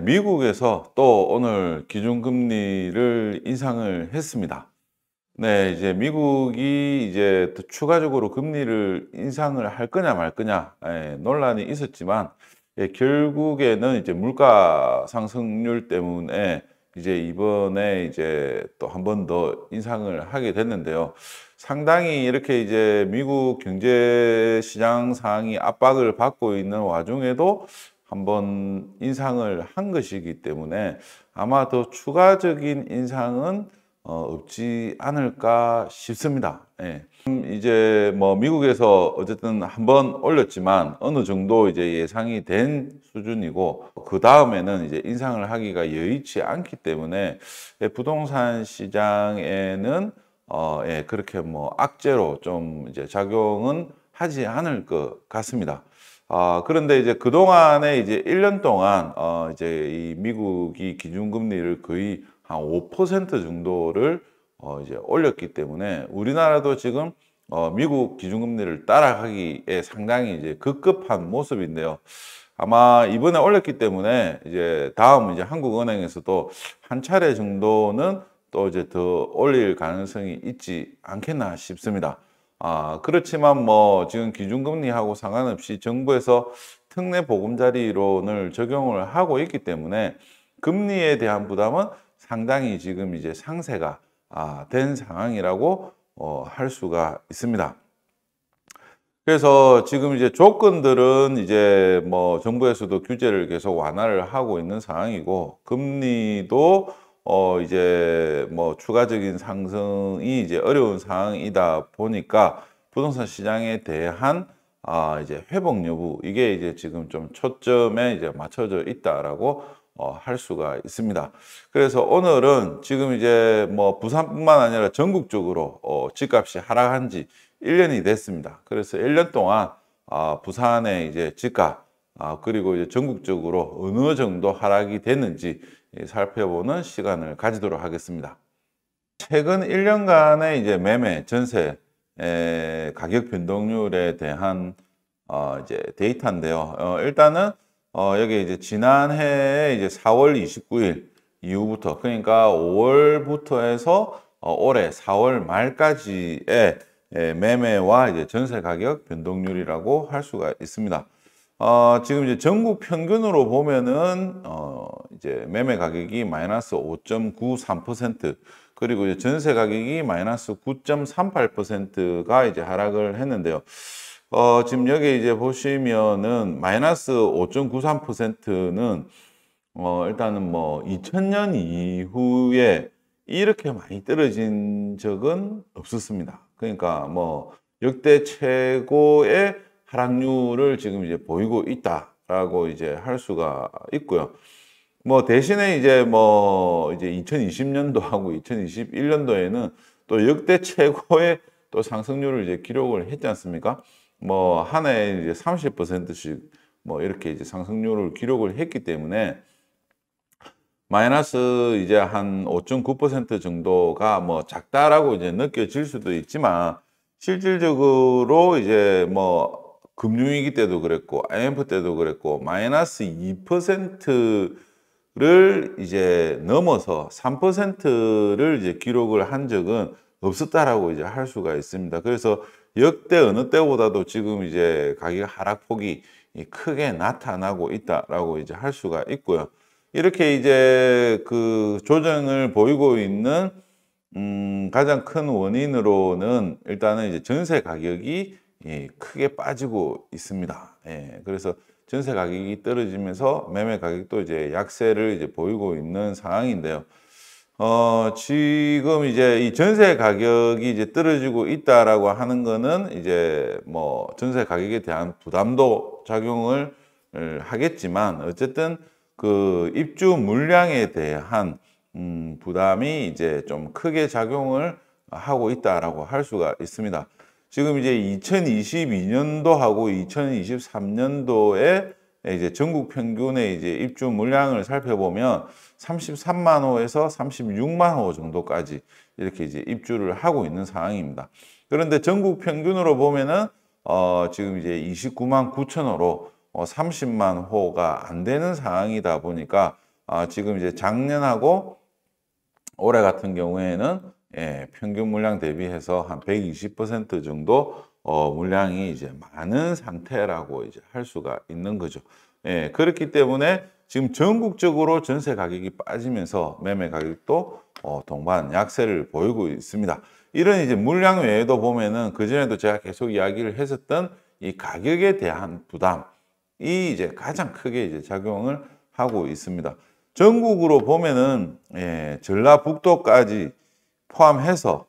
미국에서 또 오늘 기준금리를 인상을 했습니다. 네, 이제 미국이 이제 또 추가적으로 금리를 인상을 할 거냐 말 거냐, 논란이 있었지만, 결국에는 이제 물가 상승률 때문에 이제 이번에 이제 또 한 번 더 인상을 하게 됐는데요. 상당히 이렇게 이제 미국 경제 시장 상황이 압박을 받고 있는 와중에도 한번 인상을 한 것이기 때문에 아마 더 추가적인 인상은 없지 않을까 싶습니다. 예. 이제 뭐 미국에서 어쨌든 한번 올렸지만 어느 정도 이제 예상이 된 수준이고, 그 다음에는 이제 인상을 하기가 여의치 않기 때문에 부동산 시장에는 그렇게 뭐 악재로 좀 이제 작용은 하지 않을 것 같습니다. 그런데 이제 그동안에 이제 1년 동안 이제 이 미국이 기준금리를 거의 한 5% 정도를 이제 올렸기 때문에 우리나라도 지금 미국 기준금리를 따라가기에 상당히 이제 급급한 모습인데요. 아마 이번에 올렸기 때문에 이제 다음 이제 한국은행에서도 한 차례 정도는 또 이제 더 올릴 가능성이 있지 않겠나 싶습니다. 그렇지만 뭐 지금 기준금리하고 상관없이 정부에서 특례 보금자리론을 적용을 하고 있기 때문에 금리에 대한 부담은 상당히 지금 이제 상세가 된 상황이라고 할 수가 있습니다. 그래서 지금 이제 조건들은 이제 뭐 정부에서도 규제를 계속 완화를 하고 있는 상황이고, 금리도 이제 뭐 추가적인 상승이 이제 어려운 상황이다 보니까 부동산 시장에 대한 이제 회복 여부, 이게 이제 지금 좀 초점에 이제 맞춰져 있다라고 할 수가 있습니다. 그래서 오늘은 지금 이제 뭐 부산뿐만 아니라 전국적으로 집값이 하락한 지 1년이 됐습니다. 그래서 1년 동안 부산의 이제 집값, 그리고 이제 전국적으로 어느 정도 하락이 됐는지 살펴보는 시간을 가지도록 하겠습니다. 최근 1년간의 이제 매매, 전세 가격 변동률에 대한 이제 데이터인데요. 일단은 여기 이제 지난해 이제 4월 29일 이후부터, 그러니까 5월부터 해서 올해 4월 말까지의 매매와 이제 전세 가격 변동률이라고 할 수가 있습니다. 지금 이제 전국 평균으로 보면은 이제 매매 가격이 마이너스 5.93%, 그리고 이제 전세 가격이 마이너스 9.38%가 이제 하락을 했는데요. 지금 여기 이제 보시면은 마이너스 5.93%는 일단은 뭐 2000년 이후에 이렇게 많이 떨어진 적은 없었습니다. 그러니까 뭐 역대 최고의 하락률을 지금 이제 보이고 있다라고 이제 할 수가 있고요. 뭐 대신에 이제 2020년도하고 2021년도에는 또 역대 최고의 또 상승률을 이제 기록을 했지 않습니까? 뭐 한 해에 이제 30%씩 뭐 이렇게 이제 상승률을 기록을 했기 때문에 마이너스 이제 한 5.9% 정도가 뭐 작다라고 이제 느껴질 수도 있지만, 실질적으로 이제 뭐 금융위기 때도 그랬고 IMF 때도 그랬고 마이너스 2%를 이제 넘어서 3%를 이제 기록을 한 적은 없었다라고 이제 할 수가 있습니다. 그래서 역대 어느 때보다도 지금 이제 가격 하락폭이 크게 나타나고 있다라고 이제 할 수가 있고요. 이렇게 이제 그 조정을 보이고 있는 가장 큰 원인으로는 일단은 이제 전세 가격이 크게 빠지고 있습니다. 그래서 전세 가격이 떨어지면서 매매 가격도 이제 약세를 이제 보이고 있는 상황인데요. 지금 이제 이 전세 가격이 이제 떨어지고 있다라고 하는 거는 이제 뭐 전세 가격에 대한 부담도 작용을 하겠지만, 어쨌든 그 입주 물량에 대한 부담이 이제 좀 크게 작용을 하고 있다라고 할 수가 있습니다. 지금 이제 2022년도하고 2023년도에 이제 전국 평균의 이제 입주 물량을 살펴보면 33만 호에서 36만 호 정도까지 이렇게 이제 입주를 하고 있는 상황입니다. 그런데 전국 평균으로 보면은 지금 이제 29만 9천 호로 30만 호가 안 되는 상황이다 보니까 지금 이제 작년하고 올해 같은 경우에는 평균 물량 대비해서 한 120% 정도 물량이 이제 많은 상태라고 이제 할 수가 있는 거죠. 그렇기 때문에 지금 전국적으로 전세 가격이 빠지면서 매매 가격도 동반 약세를 보이고 있습니다. 이런 이제 물량 외에도 보면은 그전에도 제가 계속 이야기를 했었던 이 가격에 대한 부담이 이제 가장 크게 이제 작용을 하고 있습니다. 전국으로 보면은 전라북도까지 포함해서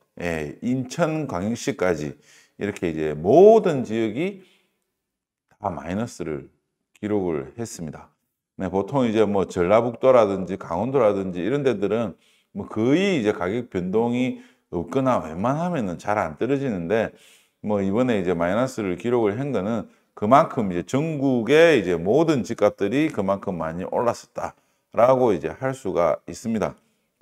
인천광역시까지 이렇게 이제 모든 지역이 다 마이너스를 기록을 했습니다. 네, 보통 이제 뭐 전라북도라든지 강원도라든지 이런 데들은 뭐 거의 이제 가격 변동이 없거나 웬만하면은 잘 안 떨어지는데 뭐 이번에 이제 마이너스를 기록을 한 거는 그만큼 이제 전국의 이제 모든 집값들이 그만큼 많이 올랐었다라고 이제 할 수가 있습니다.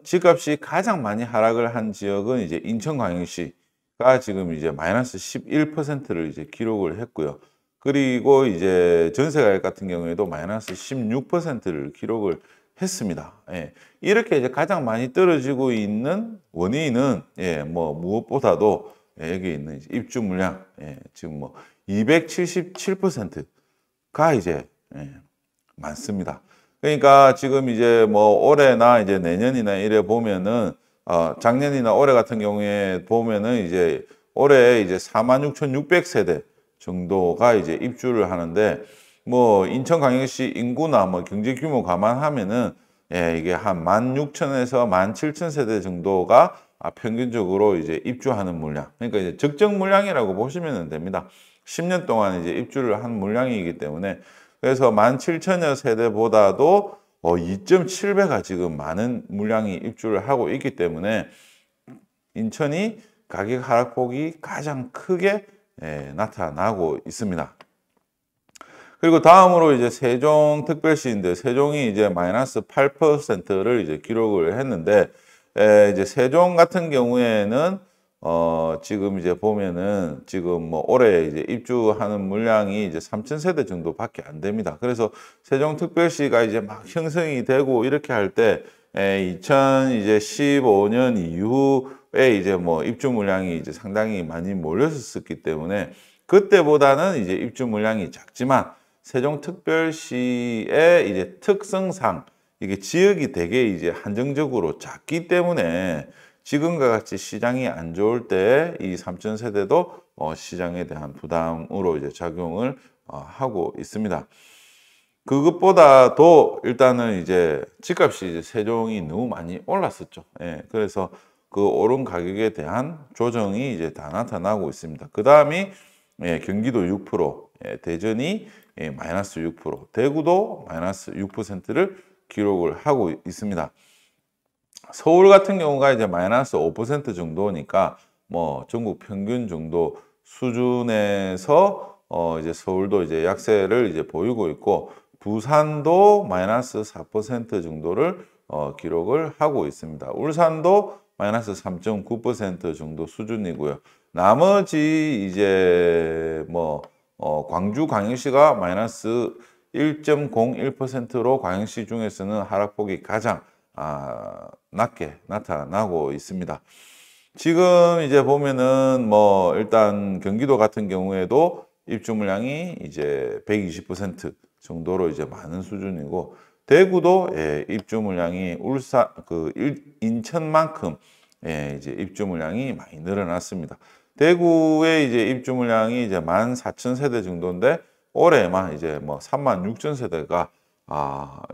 집값이 가장 많이 하락을 한 지역은 이제 인천광역시가 지금 이제 마이너스 11%를 이제 기록을 했고요. 그리고 이제 전세가격 같은 경우에도 마이너스 16%를 기록을 했습니다. 이렇게 이제 가장 많이 떨어지고 있는 원인은 뭐 무엇보다도 여기 있는 입주 물량 지금 뭐 277%가 이제 많습니다. 그러니까 지금 이제 뭐 올해나 이제 내년이나 이래 보면은 작년이나 올해 같은 경우에 보면은 이제 올해 이제 46,600세대 정도가 이제 입주를 하는데 뭐 인천광역시 인구나 뭐 경제 규모 감안하면은 이게 한 16,000에서 17,000세대 정도가 평균적으로 이제 입주하는 물량. 그러니까 이제 적정 물량이라고 보시면 됩니다. 10년 동안 이제 입주를 한 물량이기 때문에 그래서 17,000여 세대보다도 2.7배가 지금 많은 물량이 입주를 하고 있기 때문에 인천이 가격 하락폭이 가장 크게 나타나고 있습니다. 그리고 다음으로 이제 세종특별시인데 세종이 이제 마이너스 8%를 이제 기록을 했는데 이제 세종 같은 경우에는 지금 이제 보면은 지금 뭐 올해 이제 입주하는 물량이 이제 3,000세대 정도밖에 안 됩니다. 그래서 세종특별시가 이제 막 형성이 되고 이렇게 할 때 2015년 이후에 이제 뭐 입주 물량이 이제 상당히 많이 몰렸었기 때문에 그때보다는 이제 입주 물량이 작지만 세종특별시의 이제 특성상 이게 지역이 되게 이제 한정적으로 작기 때문에 지금과 같이 시장이 안 좋을 때 이 3,000세대도 시장에 대한 부담으로 이제 작용을 하고 있습니다. 그것보다도 일단은 이제 집값이 이제 세종이 너무 많이 올랐었죠. 그래서 그 오른 가격에 대한 조정이 이제 다 나타나고 있습니다. 그 다음이 경기도 6%, 대전이 마이너스 6%, 대구도 마이너스 6%를 기록을 하고 있습니다. 서울 같은 경우가 이제 마이너스 5% 정도니까 뭐 전국 평균 정도 수준에서 이제 서울도 이제 약세를 이제 보이고 있고 부산도 마이너스 4% 정도를 기록을 하고 있습니다. 울산도 마이너스 3.9% 정도 수준이고요. 나머지 이제 뭐 광주 광역시가 마이너스 1.01%로 광역시 중에서는 하락폭이 가장 낮게 나타나고 있습니다. 지금 이제 보면은 뭐 일단 경기도 같은 경우에도 입주 물량이 이제 120% 정도로 이제 많은 수준이고 대구도 입주 물량이 인천만큼 이제 입주 물량이 많이 늘어났습니다. 대구의 이제 입주 물량이 이제 14,000세대 정도인데 올해만 이제 뭐 36,000세대가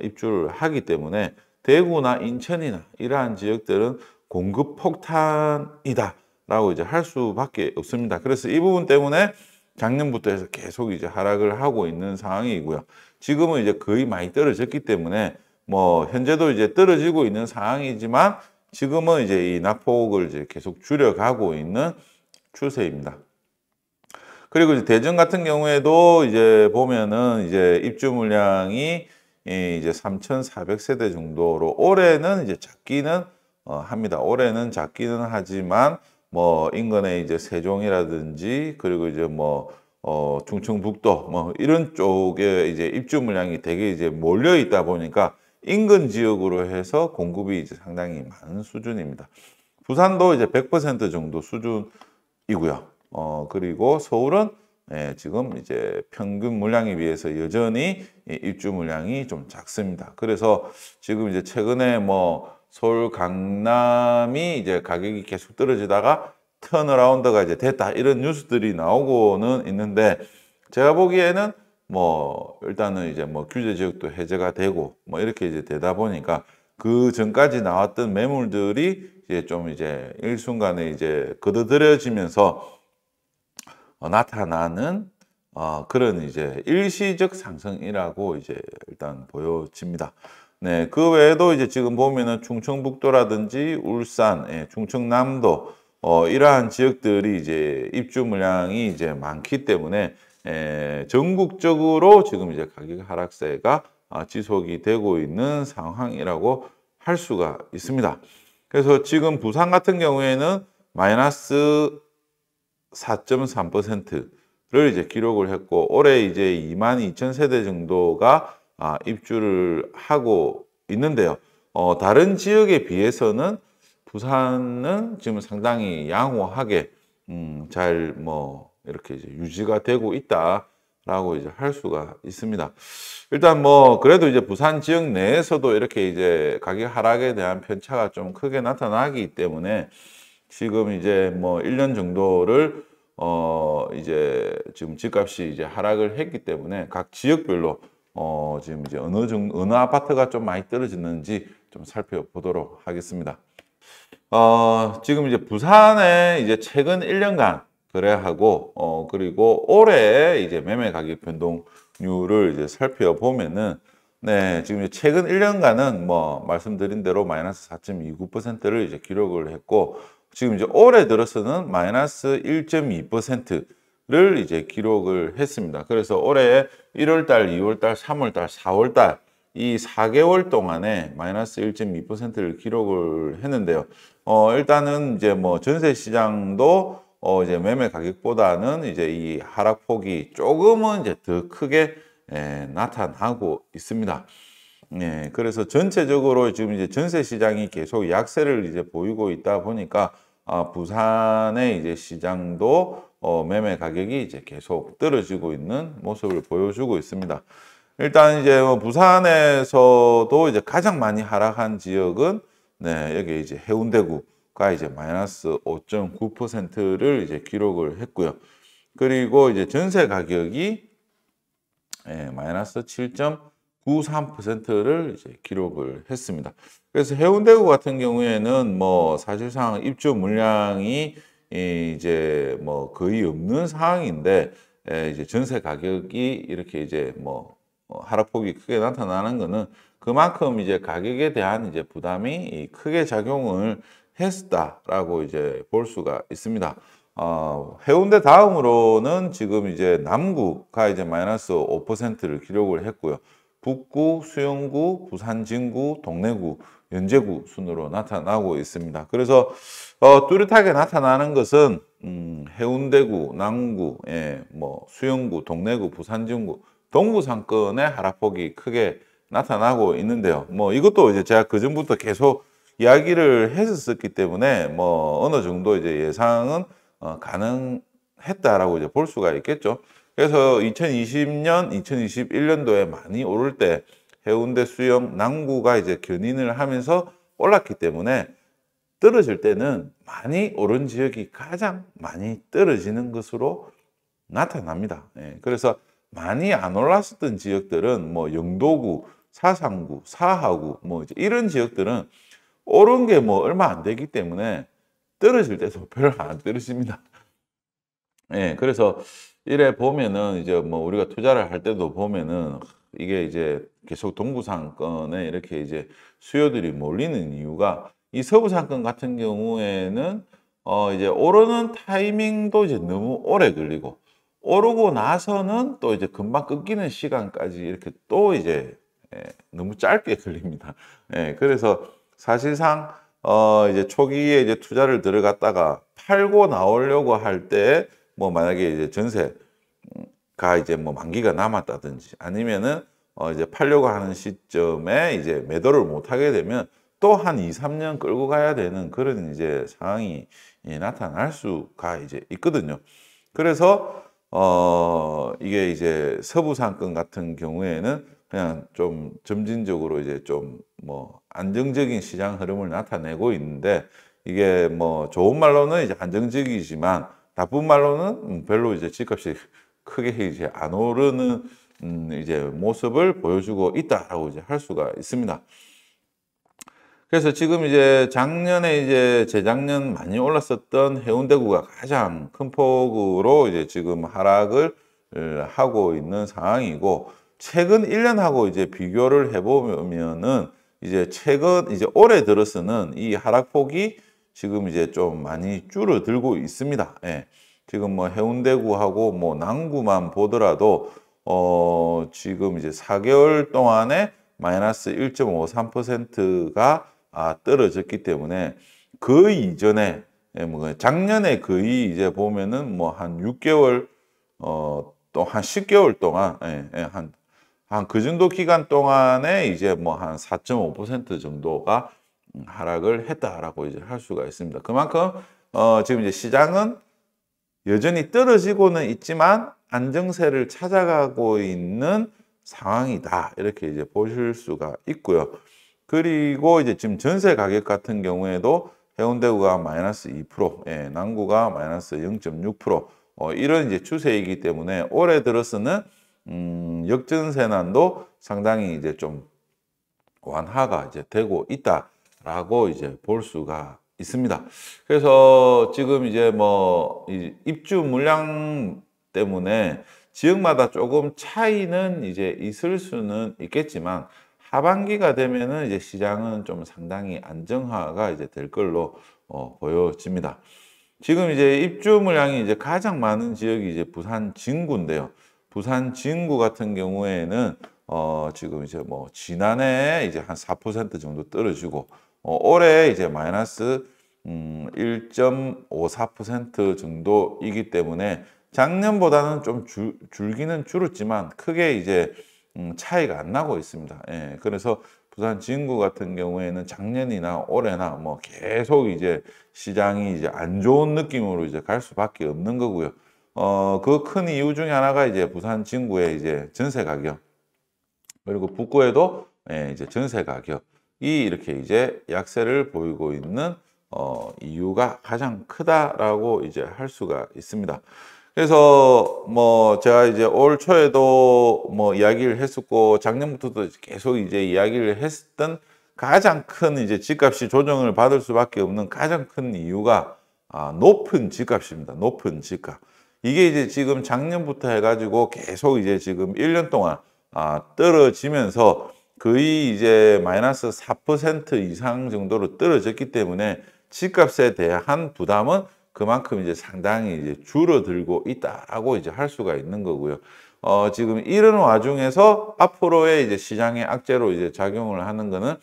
입주를 하기 때문에 대구나 인천이나 이러한 지역들은 공급 폭탄이다라고 이제 할 수밖에 없습니다. 그래서 이 부분 때문에 작년부터 해서 계속 이제 하락을 하고 있는 상황이고요. 지금은 이제 거의 많이 떨어졌기 때문에 뭐 현재도 이제 떨어지고 있는 상황이지만 지금은 이제 이 낙폭을 이제 계속 줄여가고 있는 추세입니다. 그리고 이제 대전 같은 경우에도 이제 보면은 이제 입주 물량이 이제 3,400세대 정도로 올해는 이제 작기는 합니다. 올해는 작기는 하지만 뭐 인근에 이제 세종이라든지 그리고 이제 뭐 충청북도 뭐 이런 쪽에 이제 입주 물량이 되게 이제 몰려 있다 보니까 인근 지역으로 해서 공급이 이제 상당히 많은 수준입니다. 부산도 이제 100% 정도 수준이고요. 그리고 서울은 지금 이제 평균 물량에 비해서 여전히 입주 물량이 좀 작습니다. 그래서 지금 이제 최근에 뭐 서울 강남이 이제 가격이 계속 떨어지다가 턴어라운드가 이제 됐다 이런 뉴스들이 나오고는 있는데 제가 보기에는 뭐 일단은 이제 뭐 규제 지역도 해제가 되고 뭐 이렇게 이제 되다 보니까 그 전까지 나왔던 매물들이 이제 좀 이제 일순간에 이제 거두들여지면서 나타나는 그런 이제 일시적 상승이라고 이제 일단 보여집니다. 네, 그 외에도 이제 지금 보면은 충청북도라든지 울산, 충청남도 이러한 지역들이 이제 입주 물량이 이제 많기 때문에 전국적으로 지금 이제 가격 하락세가 지속이 되고 있는 상황이라고 할 수가 있습니다. 그래서 지금 부산 같은 경우에는 마이너스 4.3%를 이제 기록을 했고 올해 이제 22,000세대 정도가 입주를 하고 있는데요. 다른 지역에 비해서는 부산은 지금 상당히 양호하게 잘 뭐 이렇게 이제 유지가 되고 있다라고 이제 할 수가 있습니다. 일단 뭐 그래도 이제 부산 지역 내에서도 이렇게 이제 가격 하락에 대한 편차가 좀 크게 나타나기 때문에 지금 이제 뭐 1년 정도를 이제 지금 집값이 이제 하락을 했기 때문에 각 지역별로 지금 이제 어느 아파트가 좀 많이 떨어졌는지 좀 살펴보도록 하겠습니다. 지금 이제 부산에 이제 최근 1년간 거래하고 그리고 올해 이제 매매 가격 변동률을 이제 살펴보면은 네, 지금 이제 최근 1년간은 뭐 말씀드린 대로 마이너스 4.29%를 이제 기록을 했고 지금 이제 올해 들어서는 마이너스 1.2%를 이제 기록을 했습니다. 그래서 올해 1월 달, 2월 달, 3월 달, 4월 달 이 4개월 동안에 마이너스 1.2%를 기록을 했는데요. 일단은 이제 뭐 전세 시장도 이제 매매 가격보다는 이제 이 하락폭이 조금은 이제 더 크게 나타나고 있습니다. 네, 그래서 전체적으로 지금 이제 전세 시장이 계속 약세를 이제 보이고 있다 보니까 부산의 이제 시장도 매매 가격이 이제 계속 떨어지고 있는 모습을 보여주고 있습니다. 일단 이제 뭐 부산에서도 이제 가장 많이 하락한 지역은 네, 여기 이제 해운대구가 이제 마이너스 5.9%를 이제 기록을 했고요. 그리고 이제 전세 가격이 마이너스 7.93%를 이제 기록을 했습니다. 그래서 해운대구 같은 경우에는 뭐 사실상 입주 물량이 이제 뭐 거의 없는 상황인데 이제 전세 가격이 이렇게 이제 뭐 하락폭이 크게 나타나는 것은 그만큼 이제 가격에 대한 이제 부담이 크게 작용을 했다라고 이제 볼 수가 있습니다. 해운대 다음으로는 지금 이제 남구가 이제 마이너스 5%를 기록을 했고요. 북구, 수영구, 부산 진구, 동래구, 연제구 순으로 나타나고 있습니다. 그래서 뚜렷하게 나타나는 것은 해운대구, 남구, 뭐 수영구, 동래구, 부산 진구, 동부 상권의 하락폭이 크게 나타나고 있는데요. 뭐 이것도 이제 제가 그전부터 계속 이야기를 했었기 때문에 뭐 어느 정도 이제 예상은 가능했다라고 이제 볼 수가 있겠죠. 그래서 2020년, 2021년도에 많이 오를 때 해운대, 수영, 남구가 이제 견인을 하면서 올랐기 때문에 떨어질 때는 많이 오른 지역이 가장 많이 떨어지는 것으로 나타납니다. 그래서 많이 안 올랐었던 지역들은 뭐 영도구, 사상구, 사하구 뭐 이제 이런 지역들은 오른 게 뭐 얼마 안 되기 때문에 떨어질 때도 별로 안 떨어집니다. 그래서 이래 보면은 이제 뭐 우리가 투자를 할 때도 보면은 이게 이제 계속 동부 상권에 이렇게 이제 수요들이 몰리는 이유가 이 서부 상권 같은 경우에는 이제 오르는 타이밍도 이제 너무 오래 걸리고 오르고 나서는 또 이제 금방 끊기는 시간까지 이렇게 또 이제 너무 짧게 걸립니다. 그래서 사실상 이제 초기에 이제 투자를 들어갔다가 팔고 나오려고 할 때 뭐 만약에 이제 전세가 이제 뭐 만기가 남았다든지 아니면은 이제 팔려고 하는 시점에 이제 매도를 못 하게 되면 또 한 2, 3년 끌고 가야 되는 그런 이제 상황이 나타날 수가 이제 있거든요. 그래서 이게 이제 서부 상권 같은 경우에는 그냥 좀 점진적으로 이제 좀 뭐 안정적인 시장 흐름을 나타내고 있는데 이게 뭐 좋은 말로는 이제 안정적이지만 나쁜 말로는 별로 이제 집값이 크게 이제 안 오르는 이제 모습을 보여주고 있다라고 이제 할 수가 있습니다. 그래서 지금 이제 작년에 이제 재작년 많이 올랐었던 해운대구가 가장 큰 폭으로 이제 지금 하락을 하고 있는 상황이고 최근 1년하고 이제 비교를 해보면은 이제 최근 이제 올해 들어서는 이 하락폭이 지금 이제 좀 많이 줄어들고 있습니다. 예. 지금 뭐 해운대구하고 뭐 남구만 보더라도 지금 이제 4개월 동안에 마이너스 1.53%가 떨어졌기 때문에 그 이전에 뭐 작년에 거의 이제 보면은 뭐 한 6개월 또 한 10개월 동안 한 그 정도 기간 동안에 이제 뭐 한 4.5% 정도가 하락을 했다라고 이제 할 수가 있습니다. 그만큼 지금 이제 시장은 여전히 떨어지고는 있지만 안정세를 찾아가고 있는 상황이다. 이렇게 이제 보실 수가 있고요. 그리고 이제 지금 전세 가격 같은 경우에도 해운대구가 마이너스 2%, 남구가 마이너스 0.6%, 이런 이제 추세이기 때문에 올해 들어서는 역전세난도 상당히 이제 좀 완화가 이제 되고 있다라고 이제 볼 수가 있습니다. 그래서 지금 이제 뭐 입주 물량 때문에 지역마다 조금 차이는 이제 있을 수는 있겠지만 하반기가 되면은 이제 시장은 좀 상당히 안정화가 이제 될 걸로 보여집니다. 지금 이제 입주 물량이 이제 가장 많은 지역이 이제 부산 진구인데요. 부산 진구 같은 경우에는 지금 이제 뭐 지난해 이제 한 4% 정도 떨어지고 올해 이제 마이너스 1.54% 정도이기 때문에 작년보다는 좀 줄기는 줄었지만 크게 이제 차이가 안 나고 있습니다. 예, 그래서 부산 진구 같은 경우에는 작년이나 올해나 뭐 계속 이제 시장이 이제 안 좋은 느낌으로 이제 갈 수밖에 없는 거고요. 그 큰 이유 중에 하나가 이제 부산 진구의 이제 전세 가격 그리고 북구에도 이제 전세 가격이 이렇게 이제 약세를 보이고 있는 이유가 가장 크다라고 이제 할 수가 있습니다. 그래서 뭐 제가 이제 올 초에도 뭐 이야기를 했었고 작년부터도 계속 이제 이야기를 했던 가장 큰 이제 집값이 조정을 받을 수밖에 없는 가장 큰 이유가 높은 집값입니다. 높은 집값. 이게 이제 지금 작년부터 해가지고 계속 이제 지금 1년 동안 떨어지면서 거의 이제 마이너스 4% 이상 정도로 떨어졌기 때문에 집값에 대한 부담은 그만큼 이제 상당히 이제 줄어들고 있다라고 이제 할 수가 있는 거고요. 지금 이런 와중에서 앞으로의 이제 시장의 악재로 이제 작용을 하는 거는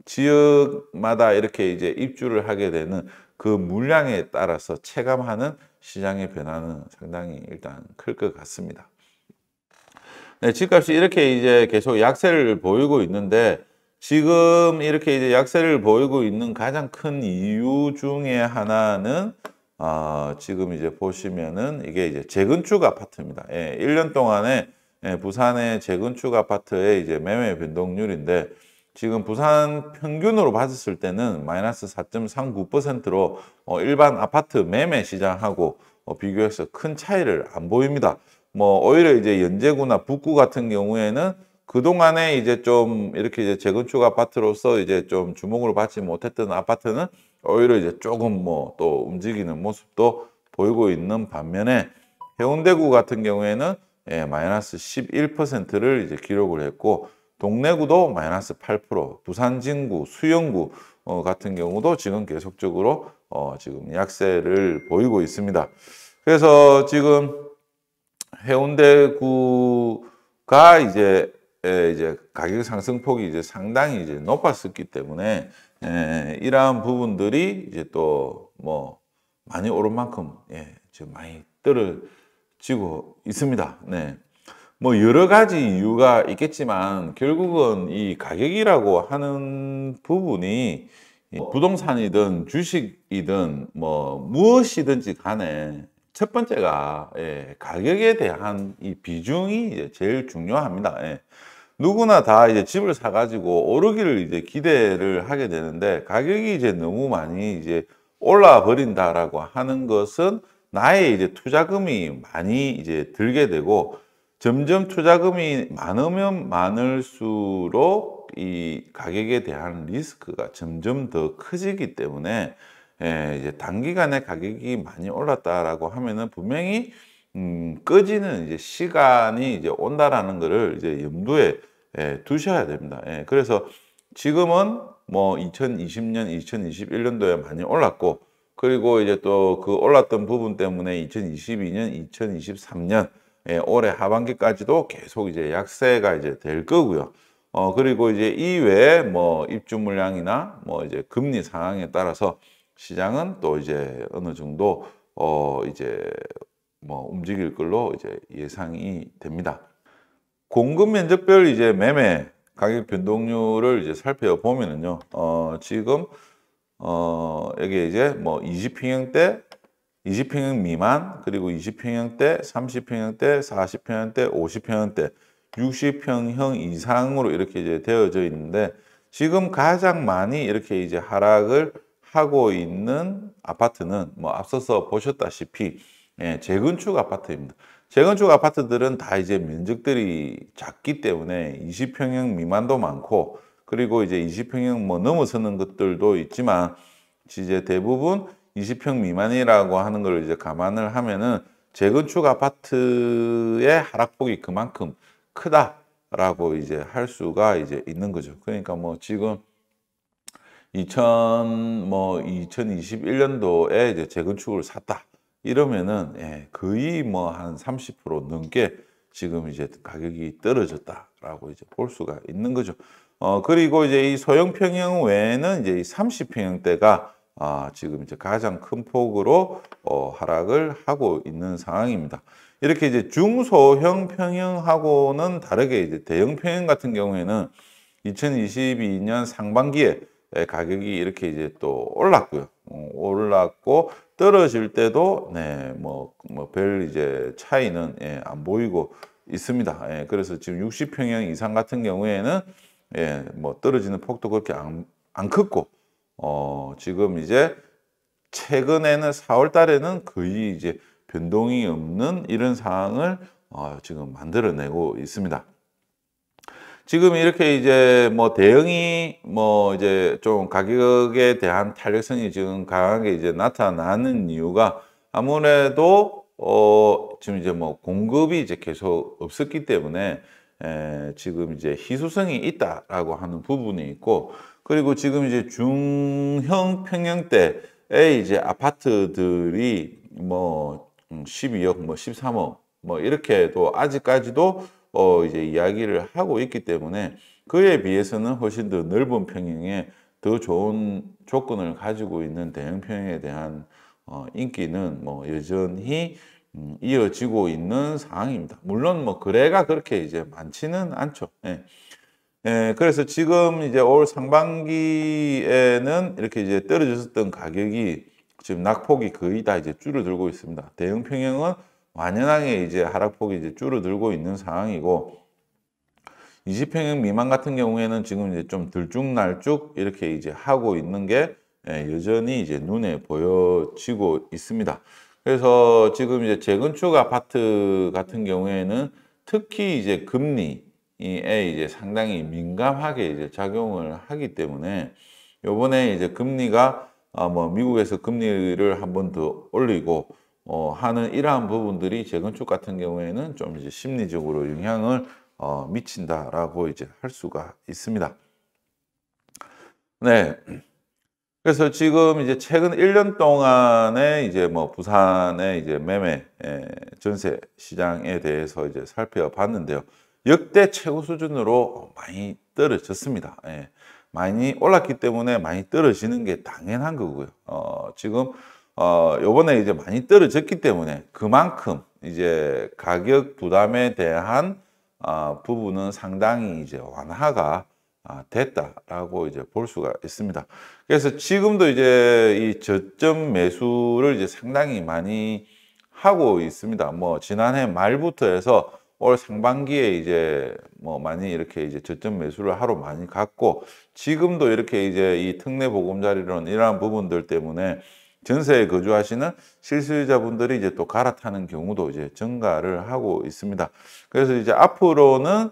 지역마다 이렇게 이제 입주를 하게 되는 그 물량에 따라서 체감하는 시장의 변화는 상당히 일단 클 것 같습니다. 네, 집값이 이렇게 이제 계속 약세를 보이고 있는데 지금 이렇게 이제 약세를 보이고 있는 가장 큰 이유 중에 하나는 지금 이제 보시면은 이게 이제 재건축 아파트입니다. 1년 동안에 부산의 재건축 아파트의 이제 매매 변동률인데 지금 부산 평균으로 봤을 때는 마이너스 4.39%로 일반 아파트 매매 시장하고 비교해서 큰 차이를 안 보입니다. 뭐 오히려 이제 연제구나 북구 같은 경우에는 그동안에 이제 좀 이렇게 이제 재건축 아파트로서 이제 좀 주목을 받지 못했던 아파트는 오히려 이제 조금 뭐 또 움직이는 모습도 보이고 있는 반면에 해운대구 같은 경우에는 마이너스 11%를 이제 기록을 했고 동래구도 마이너스 8%, 부산 진구, 수영구 같은 경우도 지금 계속적으로 지금 약세를 보이고 있습니다. 그래서 지금 해운대구가 이제 가격 상승폭이 이제 상당히 이제 높았었기 때문에 이러한 부분들이 이제 또 뭐 많이 오른 만큼 지금 많이 떨어지고 있습니다. 네. 뭐 여러 가지 이유가 있겠지만 결국은 이 가격이라고 하는 부분이 부동산이든 주식이든 뭐 무엇이든지 간에 첫 번째가 가격에 대한 이 비중이 이제 제일 중요합니다. 누구나 다 이제 집을 사가지고 오르기를 이제 기대를 하게 되는데 가격이 이제 너무 많이 이제 올라 버린다라고 하는 것은 나의 이제 투자금이 많이 이제 들게 되고 점점 투자금이 많으면 많을수록 이 가격에 대한 리스크가 점점 더 커지기 때문에 이제 단기간에 가격이 많이 올랐다라고 하면은 분명히 꺼지는 이제 시간이 이제 온다라는 거를 이제 염두에 두셔야 됩니다. 그래서 지금은 뭐 2020년, 2021년도에 많이 올랐고 그리고 이제 또 그 올랐던 부분 때문에 2022년, 2023년 올해 하반기까지도 계속 이제 약세가 이제 될 거고요. 그리고 이제 이외에 뭐 입주 물량이나 뭐 이제 금리 상황에 따라서 시장은 또 이제 어느 정도 이제 뭐 움직일 걸로 이제 예상이 됩니다. 공급 면적별 이제 매매 가격 변동률을 이제 살펴보면은요. 지금 여기 이제 뭐 20평형대, 20평형 미만, 그리고 20평형대, 30평형대, 40평형대, 50평형대, 60평형 이상으로 이렇게 이제 되어져 있는데 지금 가장 많이 이렇게 이제 하락을 하고 있는 아파트는 뭐 앞서서 보셨다시피 재건축 아파트입니다. 재건축 아파트들은 다 이제 면적들이 작기 때문에 20평형 미만도 많고 그리고 이제 20평형 뭐 넘어서는 것들도 있지만 이제 대부분 20평 미만이라고 하는 걸 이제 감안을 하면은 재건축 아파트의 하락폭이 그만큼 크다라고 이제 할 수가 이제 있는 거죠. 그러니까 뭐 지금 2021년도에 이제 재건축을 샀다. 이러면은 거의 뭐 한 30% 넘게 지금 이제 가격이 떨어졌다라고 이제 볼 수가 있는 거죠. 그리고 이제 이 소형 평형 외에는 이제 이 30평형대가 지금 이제 가장 큰 폭으로 하락을 하고 있는 상황입니다. 이렇게 이제 중소형 평형하고는 다르게 이제 대형 평형 같은 경우에는 2022년 상반기에 가격이 이렇게 이제 또 올랐고요. 올랐고 떨어질 때도 뭐 별 이제 차이는 안 보이고 있습니다. 그래서 지금 60평형 이상 같은 경우에는 뭐 떨어지는 폭도 그렇게 안 컸고 지금 이제 최근에는 4월 달에는 거의 이제 변동이 없는 이런 상황을 지금 만들어내고 있습니다. 지금 이렇게 이제 뭐 대형이 뭐 이제 좀 가격에 대한 탄력성이 지금 강하게 이제 나타나는 이유가 아무래도 지금 이제 뭐 공급이 이제 계속 없었기 때문에 지금 이제 희소성이 있다라고 하는 부분이 있고 그리고 지금 이제 중형 평형대의 이제 아파트들이 뭐 12억, 뭐 13억 뭐 이렇게도 아직까지도 이제 이야기를 하고 있기 때문에 그에 비해서는 훨씬 더 넓은 평형에 더 좋은 조건을 가지고 있는 대형 평형에 대한 인기는 뭐 여전히 이어지고 있는 상황입니다. 물론 뭐 거래가 그렇게 이제 많지는 않죠. 그래서 지금 이제 올 상반기에는 이렇게 이제 떨어졌었던 가격이 지금 낙폭이 거의 다 이제 줄어들고 있습니다. 대형 평형은 완연하게 이제 하락폭이 이제 줄어들고 있는 상황이고 20평형 미만 같은 경우에는 지금 이제 좀 들쭉날쭉 이렇게 이제 하고 있는 게 여전히 이제 눈에 보여지고 있습니다. 그래서 지금 이제 재건축 아파트 같은 경우에는 특히 이제 금리에 이제 상당히 민감하게 이제 작용을 하기 때문에 요번에 이제 금리가 뭐 미국에서 금리를 한 번 더 올리고 하는 이러한 부분들이 재건축 같은 경우에는 좀 이제 심리적으로 영향을 미친다라고 이제 할 수가 있습니다. 네. 그래서 지금 이제 최근 1년 동안에 이제 뭐 부산의 이제 매매 전세 시장에 대해서 이제 살펴봤는데요. 역대 최고 수준으로 많이 떨어졌습니다. 많이 올랐기 때문에 많이 떨어지는 게 당연한 거고요. 지금 요번에 이제 많이 떨어졌기 때문에 그만큼 이제 가격 부담에 대한 부분은 상당히 이제 완화가 됐다라고 이제 볼 수가 있습니다. 그래서 지금도 이제 이 저점 매수를 이제 상당히 많이 하고 있습니다. 뭐 지난해 말부터 해서 올 상반기에 이제 뭐 많이 이렇게 이제 저점 매수를 하러 많이 갔고, 지금도 이렇게 이제 이 특례 보금자리론 이러한 부분들 때문에 전세에 거주하시는 실수요자분들이 이제 또 갈아타는 경우도 이제 증가를 하고 있습니다. 그래서 이제 앞으로는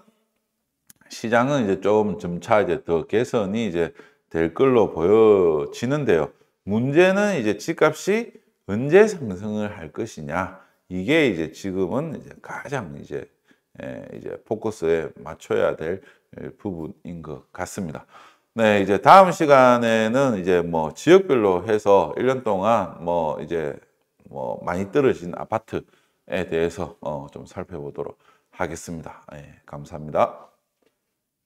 시장은 이제 좀 점차 이제 더 개선이 이제 될 걸로 보여지는데요. 문제는 이제 집값이 언제 상승을 할 것이냐. 이게 이제 지금은 이제 가장 이제 포커스에 맞춰야 될 부분인 것 같습니다. 네, 이제 다음 시간에는 이제 뭐 지역별로 해서 1년 동안 뭐 이제 뭐 많이 떨어진 아파트에 대해서 좀 살펴보도록 하겠습니다. 감사합니다.